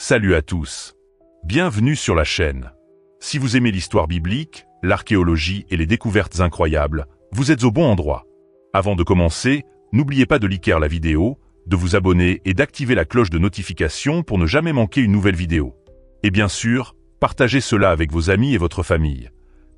Salut à tous. Bienvenue sur la chaîne. Si vous aimez l'histoire biblique, l'archéologie et les découvertes incroyables, vous êtes au bon endroit. Avant de commencer, n'oubliez pas de liker la vidéo, de vous abonner et d'activer la cloche de notification pour ne jamais manquer une nouvelle vidéo. Et bien sûr, partagez cela avec vos amis et votre famille,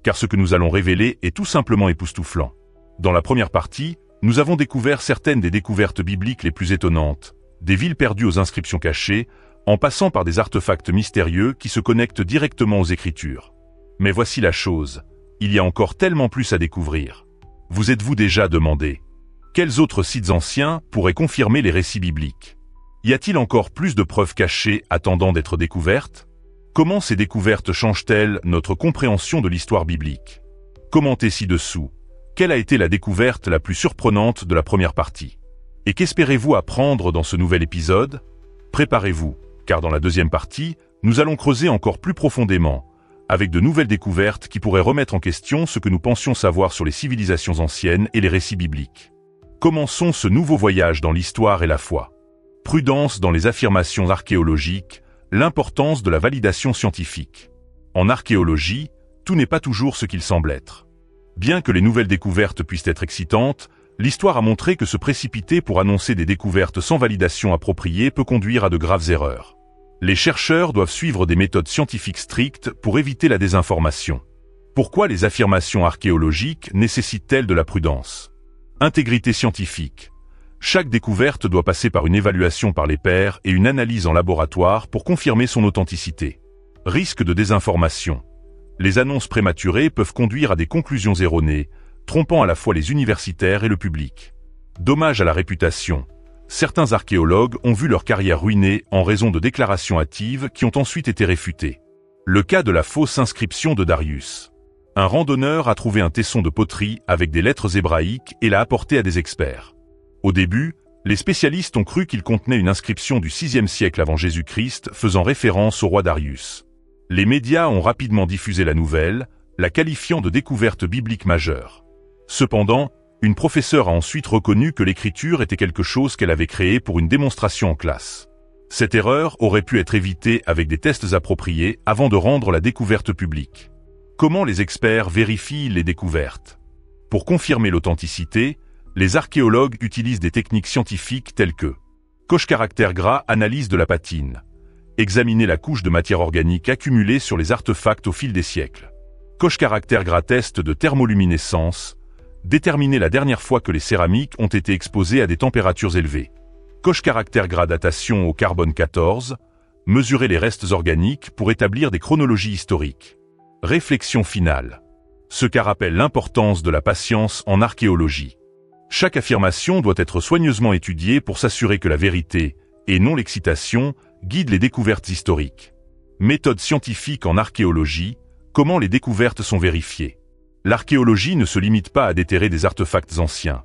car ce que nous allons révéler est tout simplement époustouflant. Dans la première partie, nous avons découvert certaines des découvertes bibliques les plus étonnantes, des villes perdues aux inscriptions cachées, en passant par des artefacts mystérieux qui se connectent directement aux Écritures. Mais voici la chose, il y a encore tellement plus à découvrir. Vous êtes-vous déjà demandé, quels autres sites anciens pourraient confirmer les récits bibliques? Y a-t-il encore plus de preuves cachées attendant d'être découvertes? Comment ces découvertes changent-elles notre compréhension de l'histoire biblique? Commentez ci-dessous. Quelle a été la découverte la plus surprenante de la première partie? Et qu'espérez-vous apprendre dans ce nouvel épisode? Préparez-vous, car dans la deuxième partie, nous allons creuser encore plus profondément, avec de nouvelles découvertes qui pourraient remettre en question ce que nous pensions savoir sur les civilisations anciennes et les récits bibliques. Commençons ce nouveau voyage dans l'histoire et la foi. Prudence dans les affirmations archéologiques, l'importance de la validation scientifique. En archéologie, tout n'est pas toujours ce qu'il semble être. Bien que les nouvelles découvertes puissent être excitantes, l'histoire a montré que se précipiter pour annoncer des découvertes sans validation appropriée peut conduire à de graves erreurs. Les chercheurs doivent suivre des méthodes scientifiques strictes pour éviter la désinformation. Pourquoi les affirmations archéologiques nécessitent-elles de la prudence? Intégrité scientifique. Chaque découverte doit passer par une évaluation par les pairs et une analyse en laboratoire pour confirmer son authenticité. Risque de désinformation. Les annonces prématurées peuvent conduire à des conclusions erronées, trompant à la fois les universitaires et le public. Dommage à la réputation. Certains archéologues ont vu leur carrière ruinée en raison de déclarations hâtives qui ont ensuite été réfutées. Le cas de la fausse inscription de Darius. Un randonneur a trouvé un tesson de poterie avec des lettres hébraïques et l'a apporté à des experts. Au début, les spécialistes ont cru qu'il contenait une inscription du VIe siècle avant Jésus-Christ faisant référence au roi Darius. Les médias ont rapidement diffusé la nouvelle, la qualifiant de découverte biblique majeure. Cependant, une professeure a ensuite reconnu que l'écriture était quelque chose qu'elle avait créé pour une démonstration en classe. Cette erreur aurait pu être évitée avec des tests appropriés avant de rendre la découverte publique. Comment les experts vérifient les découvertes? Pour confirmer l'authenticité, les archéologues utilisent des techniques scientifiques telles que coche-caractère gras, analyse de la patine, examiner la couche de matière organique accumulée sur les artefacts au fil des siècles, coche-caractère gras, test de thermoluminescence, déterminer la dernière fois que les céramiques ont été exposées à des températures élevées, coche-caractère gras, datation au carbone 14, mesurer les restes organiques pour établir des chronologies historiques. Réflexion finale. Ce qu'a rappelle l'importance de la patience en archéologie. Chaque affirmation doit être soigneusement étudiée pour s'assurer que la vérité, et non l'excitation, guide les découvertes historiques. Méthode scientifique en archéologie, comment les découvertes sont vérifiées. L'archéologie ne se limite pas à déterrer des artefacts anciens.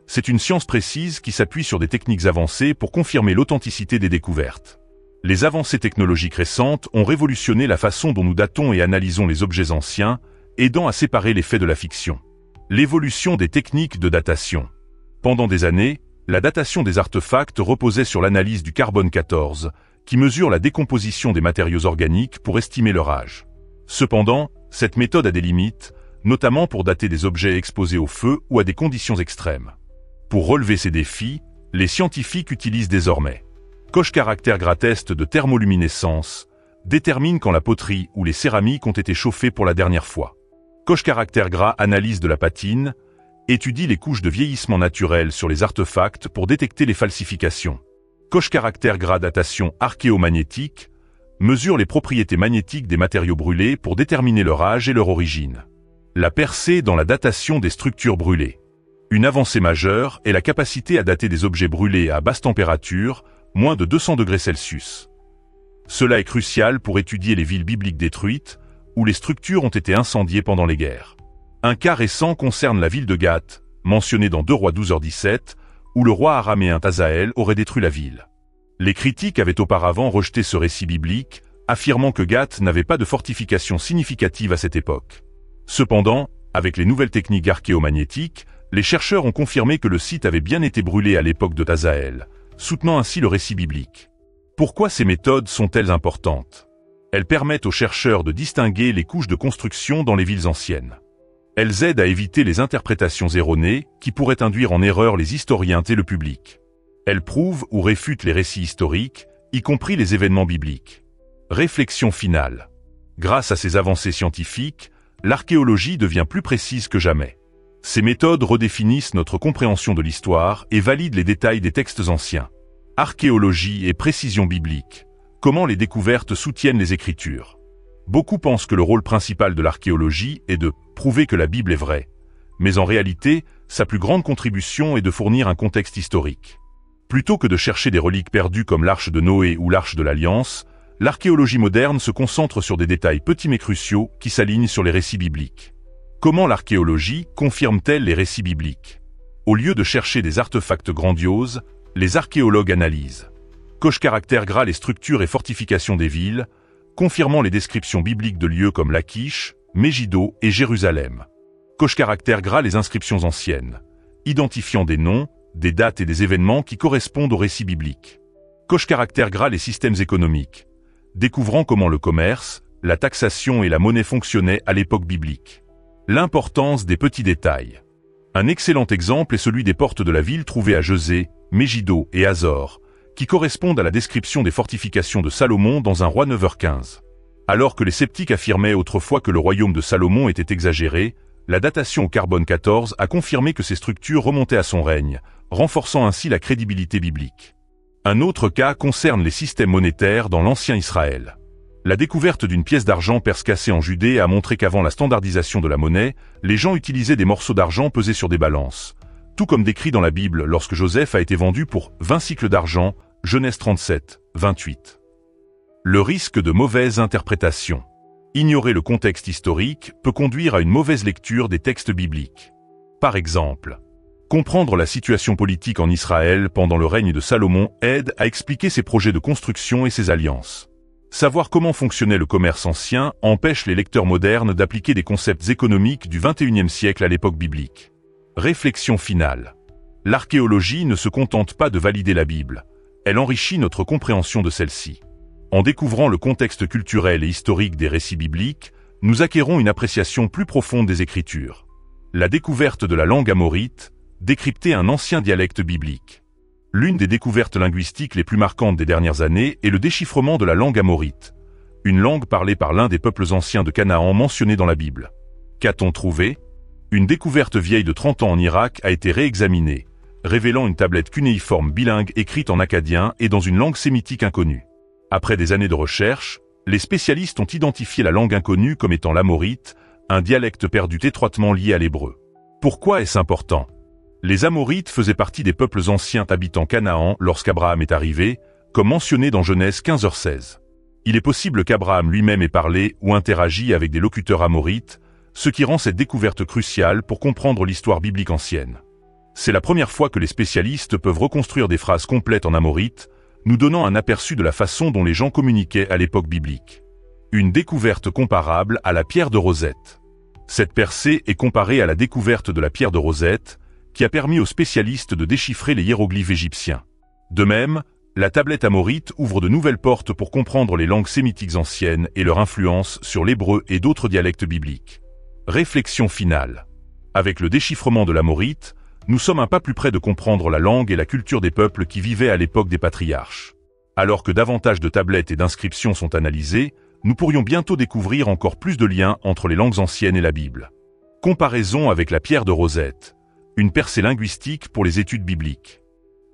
C'est une science précise qui s'appuie sur des techniques avancées pour confirmer l'authenticité des découvertes. Les avancées technologiques récentes ont révolutionné la façon dont nous datons et analysons les objets anciens, aidant à séparer les faits de la fiction. L'évolution des techniques de datation. Pendant des années, la datation des artefacts reposait sur l'analyse du carbone 14, qui mesure la décomposition des matériaux organiques pour estimer leur âge. Cependant, cette méthode a des limites, notamment pour dater des objets exposés au feu ou à des conditions extrêmes. Pour relever ces défis, les scientifiques utilisent désormais coche-caractère gras, test de thermoluminescence, détermine quand la poterie ou les céramiques ont été chauffées pour la dernière fois. Coche-caractère gras, analyse de la patine, étudie les couches de vieillissement naturel sur les artefacts pour détecter les falsifications. Coche-caractère gras, datation archéomagnétique, mesure les propriétés magnétiques des matériaux brûlés pour déterminer leur âge et leur origine. La percée dans la datation des structures brûlées. Une avancée majeure est la capacité à dater des objets brûlés à basse température, moins de 200 degrés Celsius. Cela est crucial pour étudier les villes bibliques détruites, où les structures ont été incendiées pendant les guerres. Un cas récent concerne la ville de Gath, mentionnée dans 2 Rois 12h17, où le roi araméen Hazaël aurait détruit la ville. Les critiques avaient auparavant rejeté ce récit biblique, affirmant que Gath n'avait pas de fortification significative à cette époque. Cependant, avec les nouvelles techniques archéomagnétiques, les chercheurs ont confirmé que le site avait bien été brûlé à l'époque de Hazaël, soutenant ainsi le récit biblique. Pourquoi ces méthodes sont-elles importantes? Elles permettent aux chercheurs de distinguer les couches de construction dans les villes anciennes. Elles aident à éviter les interprétations erronées qui pourraient induire en erreur les historiens et le public. Elles prouvent ou réfutent les récits historiques, y compris les événements bibliques. Réflexion finale. Grâce à ces avancées scientifiques, l'archéologie devient plus précise que jamais. Ces méthodes redéfinissent notre compréhension de l'histoire et valident les détails des textes anciens. Archéologie et précision biblique. Comment les découvertes soutiennent les Écritures? Beaucoup pensent que le rôle principal de l'archéologie est de prouver que la Bible est vraie. Mais en réalité, sa plus grande contribution est de fournir un contexte historique. Plutôt que de chercher des reliques perdues comme l'arche de Noé ou l'arche de l'Alliance, l'archéologie moderne se concentre sur des détails petits mais cruciaux qui s'alignent sur les récits bibliques. Comment l'archéologie confirme-t-elle les récits bibliques? Au lieu de chercher des artefacts grandioses, les archéologues analysent. Coche caractère gras les structures et fortifications des villes, confirmant les descriptions bibliques de lieux comme Lachish, Megiddo et Jérusalem. Coche caractère gras les inscriptions anciennes, identifiant des noms, des dates et des événements qui correspondent aux récits bibliques. Coche caractère gras les systèmes économiques, découvrant comment le commerce, la taxation et la monnaie fonctionnaient à l'époque biblique. L'importance des petits détails. Un excellent exemple est celui des portes de la ville trouvées à José, Megiddo et Hazor, qui correspondent à la description des fortifications de Salomon dans un roi 9h15. Alors que les sceptiques affirmaient autrefois que le royaume de Salomon était exagéré, la datation au carbone 14 a confirmé que ces structures remontaient à son règne, renforçant ainsi la crédibilité biblique. Un autre cas concerne les systèmes monétaires dans l'ancien Israël. La découverte d'une pièce d'argent perse cassée en Judée a montré qu'avant la standardisation de la monnaie, les gens utilisaient des morceaux d'argent pesés sur des balances. Tout comme décrit dans la Bible lorsque Joseph a été vendu pour 20 cycles d'argent, Genèse 37, 28. Le risque de mauvaise interprétation. Ignorer le contexte historique peut conduire à une mauvaise lecture des textes bibliques. Par exemple, comprendre la situation politique en Israël pendant le règne de Salomon aide à expliquer ses projets de construction et ses alliances. Savoir comment fonctionnait le commerce ancien empêche les lecteurs modernes d'appliquer des concepts économiques du XXIe siècle à l'époque biblique. Réflexion finale. L'archéologie ne se contente pas de valider la Bible, elle enrichit notre compréhension de celle-ci. En découvrant le contexte culturel et historique des récits bibliques, nous acquérons une appréciation plus profonde des Écritures. La découverte de la langue amorite, décrypter un ancien dialecte biblique. L'une des découvertes linguistiques les plus marquantes des dernières années est le déchiffrement de la langue amorite, une langue parlée par l'un des peuples anciens de Canaan mentionnés dans la Bible. Qu'a-t-on trouvé? Une découverte vieille de 30 ans en Irak a été réexaminée, révélant une tablette cunéiforme bilingue écrite en akkadien et dans une langue sémitique inconnue. Après des années de recherche, les spécialistes ont identifié la langue inconnue comme étant l'amorite, un dialecte perdu étroitement lié à l'hébreu. Pourquoi est-ce important? Les Amorites faisaient partie des peuples anciens habitant Canaan lorsqu'Abraham est arrivé, comme mentionné dans Genèse 15h16. Il est possible qu'Abraham lui-même ait parlé ou interagi avec des locuteurs amorites, ce qui rend cette découverte cruciale pour comprendre l'histoire biblique ancienne. C'est la première fois que les spécialistes peuvent reconstruire des phrases complètes en amorite, nous donnant un aperçu de la façon dont les gens communiquaient à l'époque biblique. Une découverte comparable à la pierre de Rosette. Cette percée est comparée à la découverte de la pierre de Rosette, qui a permis aux spécialistes de déchiffrer les hiéroglyphes égyptiens. De même, la tablette amorite ouvre de nouvelles portes pour comprendre les langues sémitiques anciennes et leur influence sur l'hébreu et d'autres dialectes bibliques. Réflexion finale. Avec le déchiffrement de l'amorite, nous sommes un pas plus près de comprendre la langue et la culture des peuples qui vivaient à l'époque des patriarches. Alors que davantage de tablettes et d'inscriptions sont analysées, nous pourrions bientôt découvrir encore plus de liens entre les langues anciennes et la Bible. Comparaison avec la pierre de Rosette. Une percée linguistique pour les études bibliques.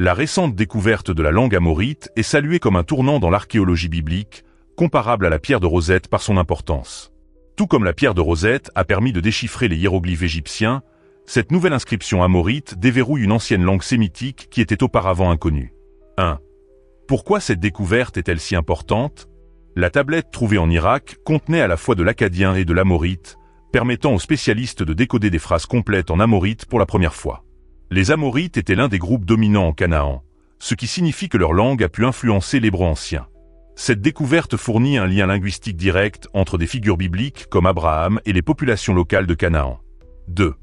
La récente découverte de la langue amorite est saluée comme un tournant dans l'archéologie biblique, comparable à la pierre de Rosette par son importance. Tout comme la pierre de Rosette a permis de déchiffrer les hiéroglyphes égyptiens, cette nouvelle inscription amorite déverrouille une ancienne langue sémitique qui était auparavant inconnue. 1. Pourquoi cette découverte est-elle si importante? La tablette trouvée en Irak contenait à la fois de l'akkadien et de l'amorite, permettant aux spécialistes de décoder des phrases complètes en amorite pour la première fois. Les Amorites étaient l'un des groupes dominants en Canaan, ce qui signifie que leur langue a pu influencer l'hébreu ancien. Cette découverte fournit un lien linguistique direct entre des figures bibliques comme Abraham et les populations locales de Canaan. 2.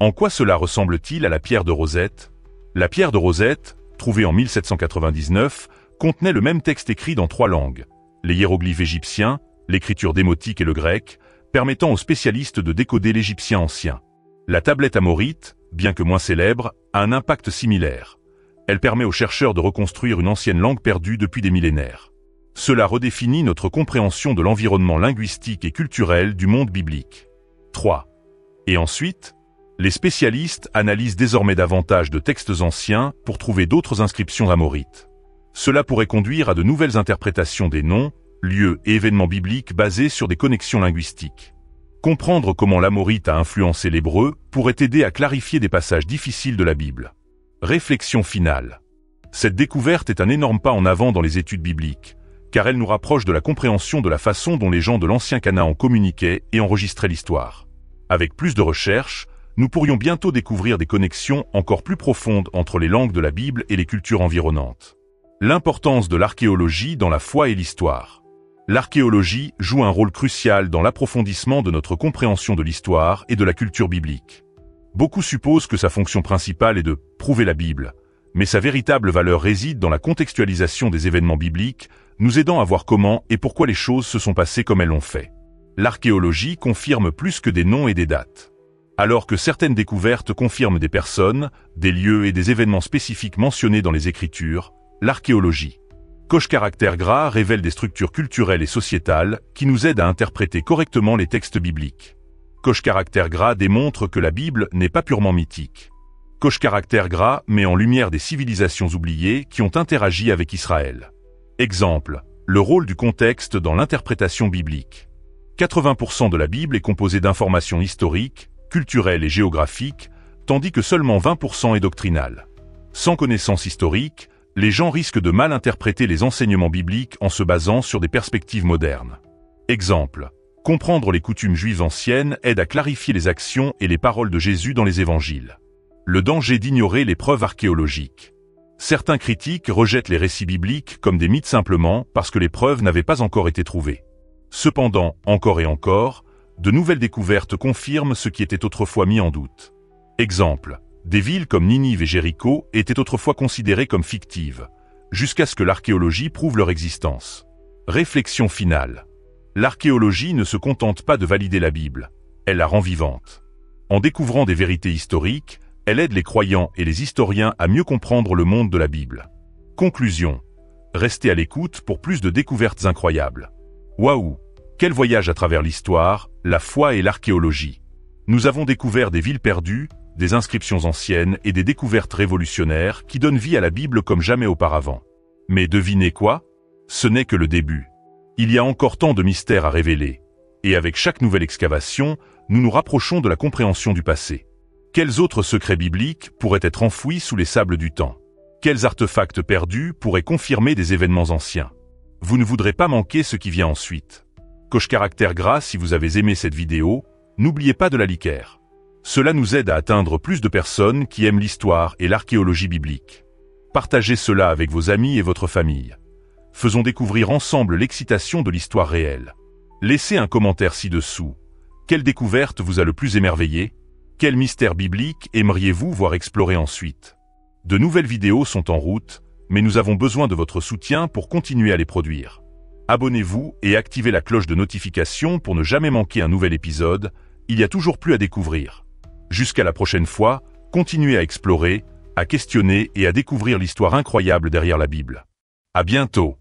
En quoi cela ressemble-t-il à la pierre de Rosette? La pierre de Rosette, trouvée en 1799, contenait le même texte écrit dans 3 langues, les hiéroglyphes égyptiens, l'écriture démotique et le grec, permettant aux spécialistes de décoder l'égyptien ancien. La tablette amorite, bien que moins célèbre, a un impact similaire. Elle permet aux chercheurs de reconstruire une ancienne langue perdue depuis des millénaires. Cela redéfinit notre compréhension de l'environnement linguistique et culturel du monde biblique. 3. Et ensuite, les spécialistes analysent désormais davantage de textes anciens pour trouver d'autres inscriptions amorites. Cela pourrait conduire à de nouvelles interprétations des noms, lieux et événements bibliques basés sur des connexions linguistiques. Comprendre comment l'amorite a influencé l'hébreu pourrait aider à clarifier des passages difficiles de la Bible. Réflexion finale. Cette découverte est un énorme pas en avant dans les études bibliques, car elle nous rapproche de la compréhension de la façon dont les gens de l'ancien Canaan communiquaient et enregistraient l'histoire. Avec plus de recherches, nous pourrions bientôt découvrir des connexions encore plus profondes entre les langues de la Bible et les cultures environnantes. L'importance de l'archéologie dans la foi et l'histoire. L'archéologie joue un rôle crucial dans l'approfondissement de notre compréhension de l'histoire et de la culture biblique. Beaucoup supposent que sa fonction principale est de prouver la Bible, mais sa véritable valeur réside dans la contextualisation des événements bibliques, nous aidant à voir comment et pourquoi les choses se sont passées comme elles l'ont fait. L'archéologie confirme plus que des noms et des dates. Alors que certaines découvertes confirment des personnes, des lieux et des événements spécifiques mentionnés dans les Écritures, l'archéologie coche-caractère gras révèle des structures culturelles et sociétales qui nous aident à interpréter correctement les textes bibliques. Coche-caractère gras démontre que la Bible n'est pas purement mythique. Coche-caractère gras met en lumière des civilisations oubliées qui ont interagi avec Israël. Exemple, le rôle du contexte dans l'interprétation biblique. 80% de la Bible est composée d'informations historiques, culturelles et géographiques, tandis que seulement 20% est doctrinal. Sans connaissance historique, les gens risquent de mal interpréter les enseignements bibliques en se basant sur des perspectives modernes. Exemple, comprendre les coutumes juives anciennes aide à clarifier les actions et les paroles de Jésus dans les évangiles. Le danger d'ignorer les preuves archéologiques. Certains critiques rejettent les récits bibliques comme des mythes simplement parce que les preuves n'avaient pas encore été trouvées. Cependant, encore et encore, de nouvelles découvertes confirment ce qui était autrefois mis en doute. Exemple, des villes comme Ninive et Jéricho étaient autrefois considérées comme fictives, jusqu'à ce que l'archéologie prouve leur existence. Réflexion finale. L'archéologie ne se contente pas de valider la Bible, elle la rend vivante. En découvrant des vérités historiques, elle aide les croyants et les historiens à mieux comprendre le monde de la Bible. Conclusion. Restez à l'écoute pour plus de découvertes incroyables. Waouh! Quel voyage à travers l'histoire, la foi et l'archéologie. Nous avons découvert des villes perdues, des inscriptions anciennes et des découvertes révolutionnaires qui donnent vie à la Bible comme jamais auparavant. Mais devinez quoi? Ce n'est que le début. Il y a encore tant de mystères à révéler. Et avec chaque nouvelle excavation, nous nous rapprochons de la compréhension du passé. Quels autres secrets bibliques pourraient être enfouis sous les sables du temps? Quels artefacts perdus pourraient confirmer des événements anciens? Vous ne voudrez pas manquer ce qui vient ensuite. Coche-caractère gras si vous avez aimé cette vidéo, n'oubliez pas de la liker. Cela nous aide à atteindre plus de personnes qui aiment l'histoire et l'archéologie biblique. Partagez cela avec vos amis et votre famille. Faisons découvrir ensemble l'excitation de l'histoire réelle. Laissez un commentaire ci-dessous. Quelle découverte vous a le plus émerveillé? Quel mystère biblique aimeriez-vous voir explorer ensuite? De nouvelles vidéos sont en route, mais nous avons besoin de votre soutien pour continuer à les produire. Abonnez-vous et activez la cloche de notification pour ne jamais manquer un nouvel épisode, il y a toujours plus à découvrir. Jusqu'à la prochaine fois, continuez à explorer, à questionner et à découvrir l'histoire incroyable derrière la Bible. À bientôt!